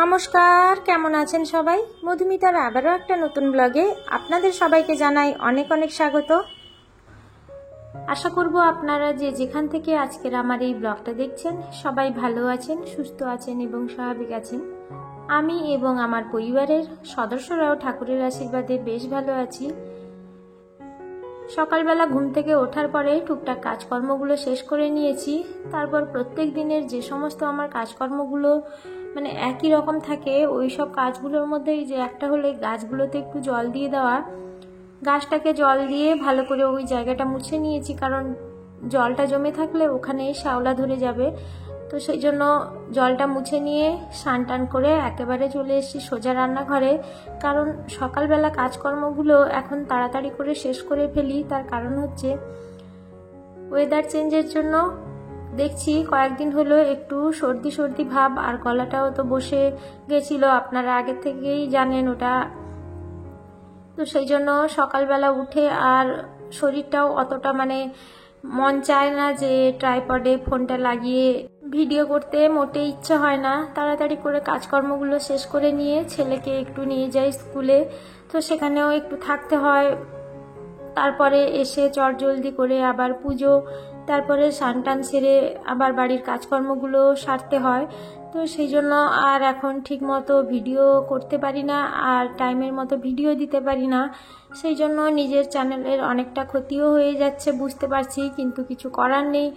নমস্কার, কেমন আছেন সবাই? মধুমিতার আবারও একটা নতুন ব্লগে আপনাদের সবাইকে জানাই অনেক অনেক স্বাগত। আশা করব আপনারা যে যেখান থেকে আজকের আমার এই ব্লগটা দেখছেন সবাই ভালো আছেন, সুস্থ আছেন এবং স্বাভাবিক আছেন। আমি এবং আমার পরিবারের সদস্যরাও ঠাকুরের আশীর্বাদে বেশ ভালো আছি। সকালবেলা ঘুম থেকে ওঠার পরে টুকটাক কাজকর্মগুলো শেষ করে নিয়েছি। তারপর প্রত্যেক দিনের যে সমস্ত আমার কাজকর্মগুলো একই রকম থাকে, ওই সব কাজগুলোর মধ্যে যে একটা হলে গাছগুলোতে একটু জল দিয়ে দেওয়া। গাছটাকে জল দিয়ে ভালো করে ওই জায়গাটা মুছে নিয়েছি, কারণ জলটা জমে থাকলে ওখানে শ্যাওলা ধরে যাবে। তো সেই জন্য জলটা মুছে নিয়ে স্নান টান করে একেবারে চলে এসেছি সোজা রান্নাঘরে। কারণ সকালবেলা কাজকর্মগুলো এখন তাড়াতাড়ি করে শেষ করে ফেলি, তার কারণ হচ্ছে ওয়েদার চেঞ্জের জন্য দেখছি কয়েকদিন হলো একটু সর্দি সর্দি ভাব, আর গলাটাও তো বসে গেছিল, আপনারা আগে থেকেই জানেন ওটা। তো সেই জন্য সকালবেলা উঠে আর শরীরটাও অতটা মন চায় না যে ট্রাইপডে ফোনটা লাগিয়ে ভিডিও করতে, মোটেই ইচ্ছা হয় না। তাড়াতাড়ি করে কাজকর্মগুলো শেষ করে নিয়ে ছেলেকে একটু নিয়ে যাই স্কুলে, তো সেখানেও একটু থাকতে হয়। তারপরে এসে চটজলদি করে আবার পুজো, তারপরে স্নান টান সেরে আবার বাড়ির কাজকর্মগুলো সারতে হয়। তো সেই জন্য আর এখন ঠিক মতো ভিডিও করতে পারি না, আর টাইমের মতো ভিডিও দিতে পারি না। সেই জন্য নিজের চ্যানেলের অনেকটা ক্ষতিও হয়ে যাচ্ছে বুঝতে পারছি, কিন্তু কিছু করার নেই।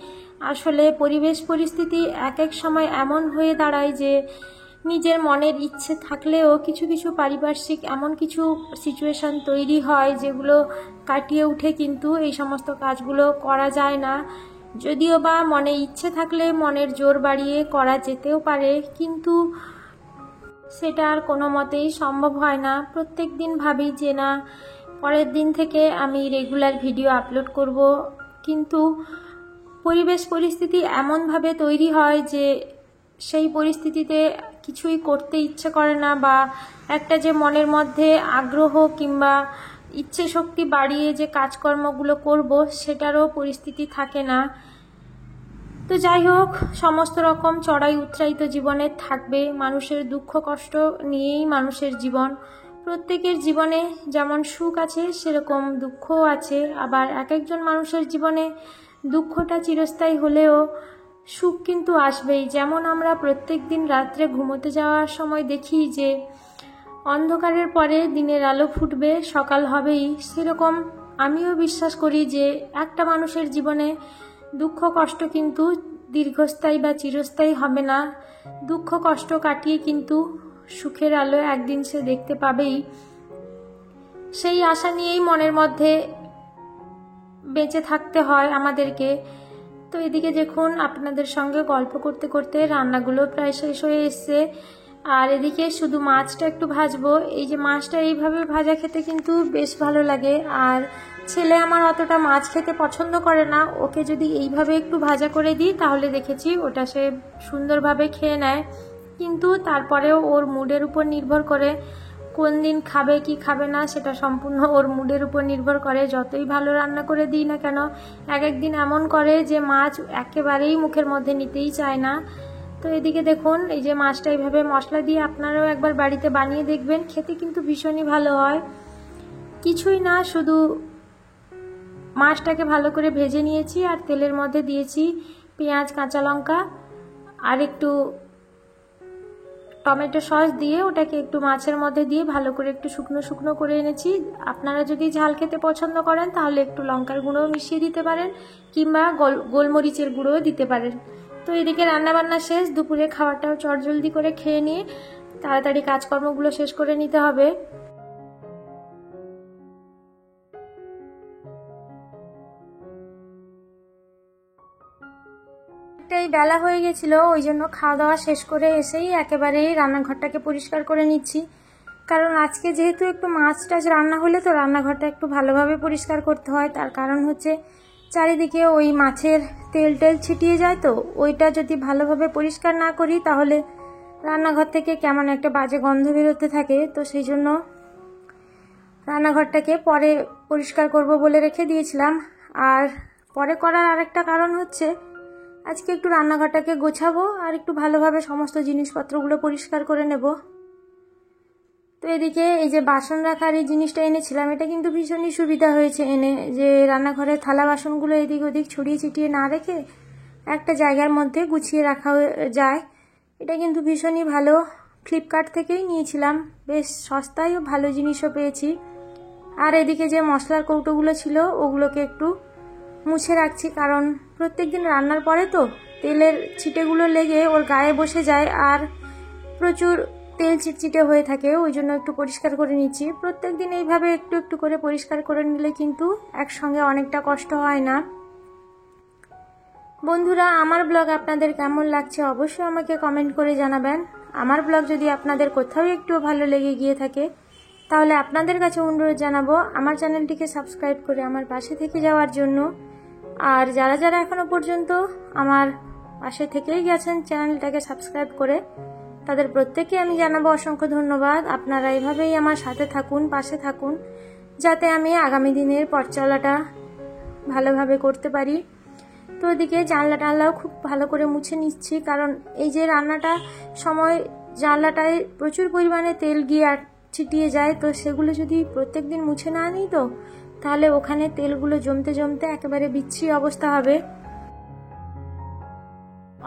আসলে পরিবেশ পরিস্থিতি এক এক সময় এমন হয়ে দাঁড়ায় যে নিজের মনের ইচ্ছে থাকলেও কিছু কিছু পারিপার্শ্বিক এমন কিছু সিচুয়েশন তৈরি হয় যেগুলো কাটিয়ে উঠে কিন্তু এই সমস্ত কাজগুলো করা যায় না। যদিও বা মনে ইচ্ছে থাকলে মনের জোর বাড়িয়ে করা যেতেও পারে, কিন্তু সেটা আর কোনো মতেই সম্ভব হয় না। প্রত্যেক দিন ভাবি যে না, পরের দিন থেকে আমি রেগুলার ভিডিও আপলোড করব, কিন্তু পরিবেশ পরিস্থিতি এমনভাবে তৈরি হয় যে সেই পরিস্থিতিতে কিছুই করতে ইচ্ছে করে না, বা একটা যে মনের মধ্যে আগ্রহ কিংবা ইচ্ছে শক্তি বাড়িয়ে যে কাজকর্মগুলো করব সেটারও পরিস্থিতি থাকে না। তো যাই হোক, সমস্ত রকম চড়াই উৎরাই তো জীবনে থাকবে। মানুষের দুঃখ কষ্ট নিয়েই মানুষের জীবন। প্রত্যেকের জীবনে যেমন সুখ আছে সেরকম দুঃখও আছে, আবার এক একজন মানুষের জীবনে দুঃখটা চিরস্থায়ী হলেও সুখ কিন্তু আসবেই। যেমন আমরা প্রত্যেক দিন রাত্রে ঘুমোতে যাওয়ার সময় দেখি যে অন্ধকারের পরে দিনের আলো ফুটবে, সকাল হবেই, সেরকম আমিও বিশ্বাস করি যে একটা মানুষের জীবনে দুঃখ কষ্ট কিন্তু দীর্ঘস্থায়ী বা চিরস্থায়ী হবে না। দুঃখ কষ্ট কাটিয়ে কিন্তু সুখের আলো একদিন সে দেখতে পাবেই। সেই আশা নিয়েই মনের মধ্যে বেঁচে থাকতে হয় আমাদেরকে। তো এদিকে দেখুন, আপনাদের সঙ্গে গল্প করতে করতে রান্নাগুলো প্রায় শেষ হয়ে এসছে, আর এদিকে শুধু মাছটা একটু ভাজবো। এই যে মাছটা এইভাবে ভাজা খেতে কিন্তু বেশ ভালো লাগে, আর ছেলে আমার অতটা মাছ খেতে পছন্দ করে না। ওকে যদি এইভাবে একটু ভাজা করে দিই তাহলে দেখেছি ওটা সে সুন্দরভাবে খেয়ে নেয়, কিন্তু তারপরেও ওর মুডের উপর নির্ভর করে কোন দিন খাবে কি খাবে না, সেটা সম্পূর্ণ ওর মুডের উপর নির্ভর করে। যতই ভালো রান্না করে দিই না কেন, এক একদিন এমন করে যে মাছ একেবারেই মুখের মধ্যে নিতেই চায় না। তো এদিকে দেখুন, এই যে মাছটা এইভাবে মশলা দিয়ে আপনারাও একবার বাড়িতে বানিয়ে দেখবেন, খেতে কিন্তু ভীষণই ভালো হয়। কিছুই না, শুধু মাছটাকে ভালো করে ভেজে নিয়েছি আর তেলের মধ্যে দিয়েছি পেঁয়াজ, কাঁচা লঙ্কা আর একটু টমেটো সস দিয়ে ওটাকে একটু মাছের মধ্যে দিয়ে ভালো করে একটু শুকনো শুকনো করে এনেছি। আপনারা যদি ঝাল খেতে পছন্দ করেন তাহলে একটু লঙ্কার গুঁড়োও মিশিয়ে দিতে পারেন, কিংবা গোলমরিচের গুঁড়োও দিতে পারেন। তো এদিকে রান্নাবান্না শেষ, দুপুরে খাবারটাও চটজলদি করে খেয়ে নিয়ে তাড়াতাড়ি কাজকর্মগুলো শেষ করে নিতে হবে। অনেকটাই বেলা হয়ে গেছিল, ওই জন্য খাওয়া দাওয়া শেষ করে এসেই একেবারেই রান্নাঘরটাকে পরিষ্কার করে নিচ্ছি। কারণ আজকে যেহেতু একটু মাছ টাছ রান্না হলে তো রান্নাঘরটা একটু ভালোভাবে পরিষ্কার করতে হয়। তার কারণ হচ্ছে চারিদিকে ওই মাছের তেল টেল ছিটিয়ে যায়, তো ওইটা যদি ভালোভাবে পরিষ্কার না করি তাহলে রান্নাঘর থেকে কেমন একটা বাজে গন্ধ বেরোতে থাকে। তো সেই জন্য রান্নাঘরটাকে পরে পরিষ্কার করব বলে রেখে দিয়েছিলাম। আর পরে করার আরেকটা কারণ হচ্ছে আজকে একটু রান্নাঘরটাকে গোছাবো আর একটু ভালোভাবে সমস্ত জিনিসপত্রগুলো পরিষ্কার করে নেব। তো এদিকে এই যে বাসন রাখার এই জিনিসটা এনেছিলাম, এটা কিন্তু ভীষণই সুবিধা হয়েছে এনে, যে রান্নাঘরের থালা বাসনগুলো এদিক ওদিক ছড়িয়ে ছিটিয়ে না রেখে একটা জায়গার মধ্যে গুছিয়ে রাখা যায়। এটা কিন্তু ভীষণই ভালো। ফ্লিপকার্ট থেকেই নিয়েছিলাম, বেশ সস্তায় ও ভালো জিনিসও পেয়েছি। আর এদিকে যে মশলার কৌটোগুলো ছিল ওগুলোকে একটু মুছে রাখছি, কারণ প্রত্যেকদিন রান্নার পরে তো তেলের ছিটেগুলো লেগে ওর গায়ে বসে যায় আর প্রচুর তেল চিটচিটে হয়ে থাকে, ওই জন্য একটু পরিষ্কার করে নিচ্ছি। প্রত্যেকদিন এইভাবে একটু একটু করে পরিষ্কার করে নিলে কিন্তু একসঙ্গে অনেকটা কষ্ট হয় না। বন্ধুরা, আমার ব্লগ আপনাদের কেমন লাগছে অবশ্যই আমাকে কমেন্ট করে জানাবেন। আমার ব্লগ যদি আপনাদের কোথাও একটু ভালো লেগে গিয়ে থাকে তাহলে আপনাদের কাছে অনুরোধ জানাবো আমার চ্যানেলটিকে সাবস্ক্রাইব করে আমার পাশে থেকে যাওয়ার জন্য। আর যারা যারা এখনো পর্যন্ত আমার পাশে থেকেই গেছেন চ্যানেলটাকে সাবস্ক্রাইব করে, তাদের প্রত্যেককে আমি জানাবো অসংখ্য ধন্যবাদ। আপনারা এভাবেই আমার সাথে থাকুন, পাশে থাকুন, যাতে আমি আগামী দিনের পথ চলাটা ভালোভাবে করতে পারি। তো ওদিকে জানলা টানলাও খুব ভালো করে মুছে নিচ্ছি, কারণ এই যে রান্নাটা সময় জানলাটায় প্রচুর পরিমাণে তেল গিয়ে ছিটিয়ে যায়, তো সেগুলো যদি প্রত্যেকদিন মুছে না নিই তো তাহলে ওখানে তেলগুলো জমতে জমতে একেবারে বিচ্ছিরি অবস্থা হবে।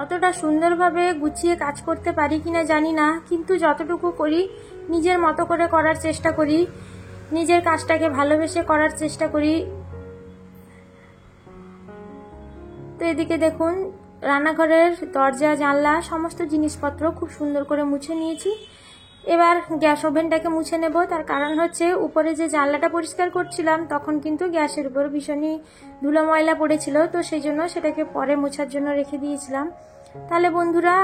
অতটা সুন্দরভাবে গুছিয়ে কাজ করতে পারি কিনা জানি না, কিন্তু যতটুকু করি নিজের মতো করে করার চেষ্টা করি, নিজের কাজটাকে ভালোবেসে করার চেষ্টা করি। তো এদিকে দেখুন রান্নাঘরের দরজা জানলা সমস্ত জিনিসপত্র খুব সুন্দর করে মুছে নিয়েছি। এবার গ্যাস ওভেনটাকে মুছে নেব। তার কারণ হচ্ছে উপরে যে জানলাটা পরিষ্কার করছিলাম তখন কিন্তু গ্যাসের উপর ভীষণই ধুলো ময়লা পড়েছিল, তো সেই জন্য সেটাকে পরে মোছার জন্য রেখে দিয়েছিলাম। তাহলে বন্ধুরা,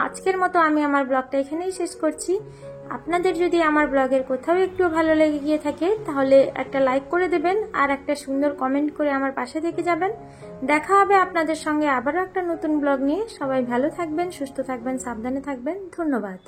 আজকের মতো আমি আমার ব্লগটা এখানেই শেষ করছি। আপনাদের যদি আমার ব্লগের কোথাও একটু ভালো লেগে গিয়ে থাকে তাহলে একটা লাইক করে দেবেন আর একটা সুন্দর কমেন্ট করে আমার পাশে থেকে যাবেন। দেখা হবে আপনাদের সঙ্গে আবারও একটা নতুন ব্লগ নিয়ে। সবাই ভালো থাকবেন, সুস্থ থাকবেন, সাবধানে থাকবেন। ধন্যবাদ।